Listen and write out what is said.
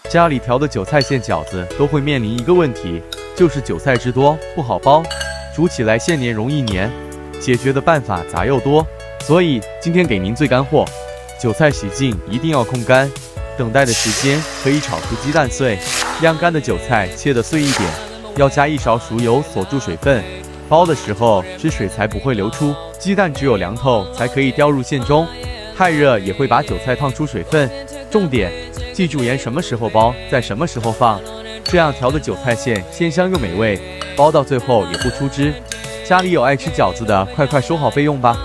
家里调的韭菜馅饺子都会面临一个问题，就是韭菜汁多，不好包，煮起来馅黏容易黏。解决的办法杂又多，所以今天给您最干货。韭菜洗净一定要控干，等待的时间可以炒出鸡蛋碎。晾干的韭菜切得碎一点，要加1勺熟油锁住水分，包的时候汁水才不会流出。鸡蛋只有凉透才可以掉入馅中，太热也会把韭菜烫出水分。重点，记住盐什么时候包，在什么时候放，这样调的韭菜馅鲜香又美味，包到最后也不出汁。家里有爱吃饺子的，快收好费用吧。